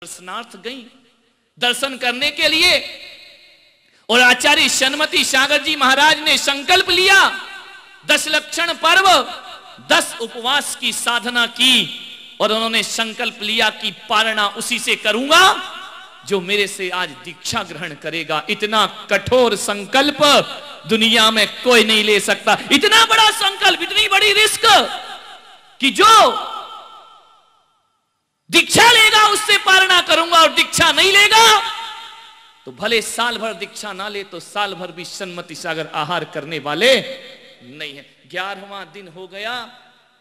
दर्शनार्थ गई, दर्शन करने के लिए। और आचार्य शनमती सागर जी महाराज ने संकल्प लिया, 10 लक्षण पर्व, 10 उपवास की साधना की और उन्होंने संकल्प लिया कि पालना उसी से करूंगा जो मेरे से आज दीक्षा ग्रहण करेगा। इतना कठोर संकल्प दुनिया में कोई नहीं ले सकता। इतना बड़ा संकल्प, इतनी बड़ी रिस्क कि जो दीक्षा लेगा उससे पालना करूंगा और दीक्षा नहीं लेगा तो भले साल भर दीक्षा ना ले तो साल भर भी सन्मति सागर आहार करने वाले नहीं है। 11वां दिन हो गया,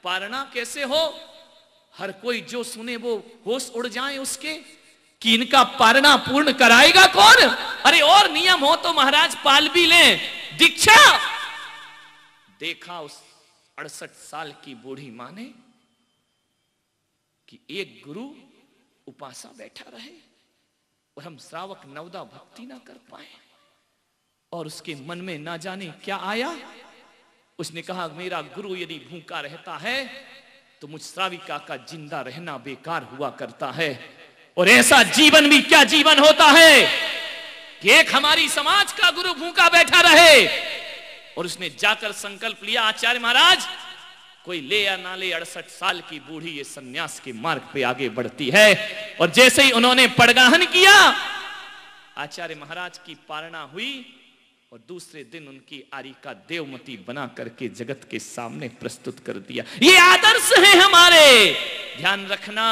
पालना कैसे हो? हर कोई जो सुने वो होश उड़ जाए उसके कि इनका पालना पूर्ण कराएगा कौन? अरे और नियम हो तो महाराज पाल भी लें। दीक्षा देखा उस 68 साल की बूढ़ी मां ने कि एक गुरु उपासा बैठा रहे और हम श्रावक नवदा भक्ति ना कर पाए। और उसके मन में ना जाने क्या आया, उसने कहा मेरा गुरु यदि भूखा रहता है तो मुझ श्राविका का जिंदा रहना बेकार हुआ करता है। और ऐसा जीवन भी क्या जीवन होता है कि एक हमारी समाज का गुरु भूखा बैठा रहे। और उसने जाकर संकल्प लिया, आचार्य महाराज कोई ले या ना ले 68 साल की बूढ़ी ये सन्यास के मार्ग पे आगे बढ़ती है। और जैसे ही उन्होंने पड़गाहन किया, आचार्य महाराज की पालना हुई और दूसरे दिन उनकी आरिका देवमती बना करके जगत के सामने प्रस्तुत कर दिया। ये आदर्श है हमारे। ध्यान रखना,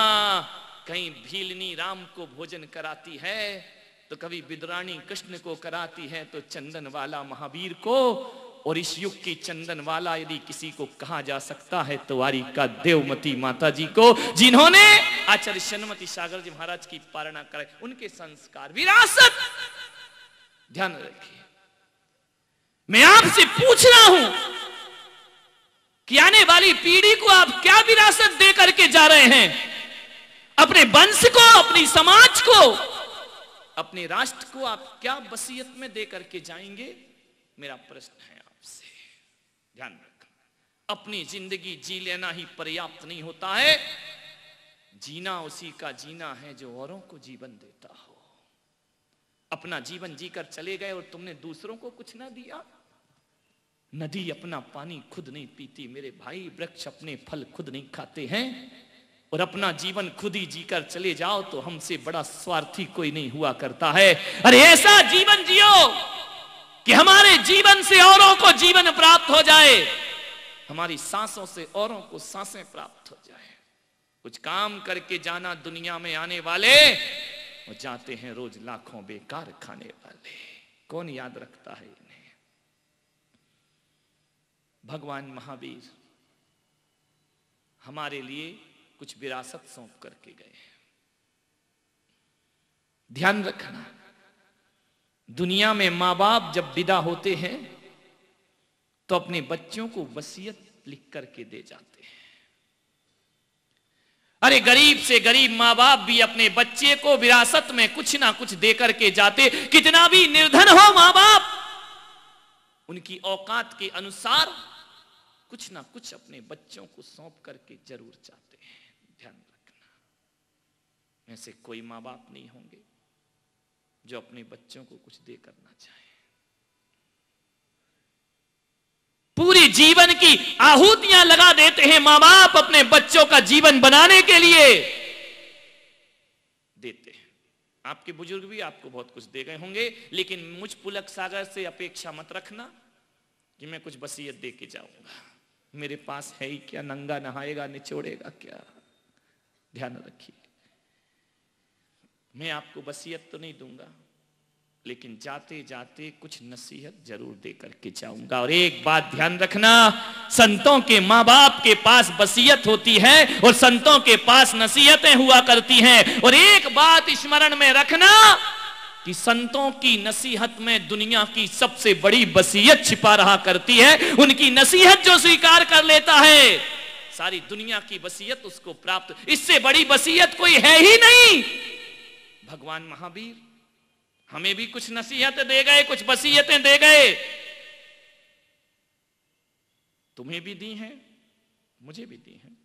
कहीं भीलनी राम को भोजन कराती है तो कभी बिदरानी कृष्ण को कराती है तो चंदन वाला महावीर को। और इस युग की चंदन वाला यदि किसी को कहा जा सकता है तो आरिका देवमती माता जी को, जिन्होंने आचार्य शनमती सागर जी महाराज की पालना कराई। उनके संस्कार, विरासत। ध्यान रखिए, मैं आपसे पूछ रहा हूं कि आने वाली पीढ़ी को आप क्या विरासत दे करके जा रहे हैं? अपने वंश को, अपनी समाज को, अपने राष्ट्र को आप क्या वसीयत में दे करके जाएंगे? मेरा प्रश्न है आपसे। ध्यान रखना, अपनी जिंदगी जी लेना ही पर्याप्त नहीं होता है, जीना उसी का जीना है जो औरों को जीवन देता हो। अपना जीवन जीकर चले गए और तुमने दूसरों को कुछ ना दिया। नदी अपना पानी खुद नहीं पीती मेरे भाई, वृक्ष अपने फल खुद नहीं खाते हैं। और अपना जीवन खुद ही जीकर चले जाओ तो हमसे बड़ा स्वार्थी कोई नहीं हुआ करता है। अरे ऐसा जीवन जियो कि हमारे जीवन से औरों को जीवन प्राप्त हो जाए, हमारी सांसों से औरों को सांसें प्राप्त हो जाए। कुछ काम करके जाना दुनिया में आने वाले, वो जाते हैं रोज लाखों बेकार खाने वाले। कौन याद रखता है इन्हें? भगवान महावीर हमारे लिए कुछ विरासत सौंप करके गए हैं। ध्यान रखना, दुनिया में मां बाप जब विदा होते हैं तो अपने बच्चों को वसीयत लिख करके दे जाते हैं। अरे गरीब से गरीब मां बाप भी अपने बच्चे को विरासत में कुछ ना कुछ दे करके जाते। कितना भी निर्धन हो मां बाप, उनकी औकात के अनुसार कुछ ना कुछ अपने बच्चों को सौंप करके जरूर जाते हैं। ध्यान रखना, ऐसे कोई मां बाप नहीं होंगे जो अपने बच्चों को कुछ दे करना चाहे। पूरी जीवन की आहुतियां लगा देते हैं मां बाप अपने बच्चों का जीवन बनाने के लिए देते हैं। आपके बुजुर्ग भी आपको बहुत कुछ दे गए होंगे, लेकिन मुझ पुलक सागर से अपेक्षा मत रखना कि मैं कुछ वसीयत दे के जाऊंगा। मेरे पास है ही क्या, नंगा नहाएगा निचोड़ेगा क्या? ध्यान रखिए, मैं आपको वसीयत तो नहीं दूंगा, लेकिन जाते जाते कुछ नसीहत जरूर दे करके जाऊंगा। और एक बात ध्यान रखना, संतों के मां बाप के पास वसीयत होती है और संतों के पास नसीहतें हुआ करती हैं। और एक बात स्मरण में रखना कि संतों की नसीहत में दुनिया की सबसे बड़ी वसीयत छिपा रहा करती है। उनकी नसीहत जो स्वीकार कर लेता है, सारी दुनिया की वसीयत उसको प्राप्त, इससे बड़ी वसीयत कोई है ही नहीं। भगवान महावीर हमें भी कुछ नसीहत दे गए, कुछ वसीयतें दे गए। तुम्हें भी दी हैं, मुझे भी दी हैं।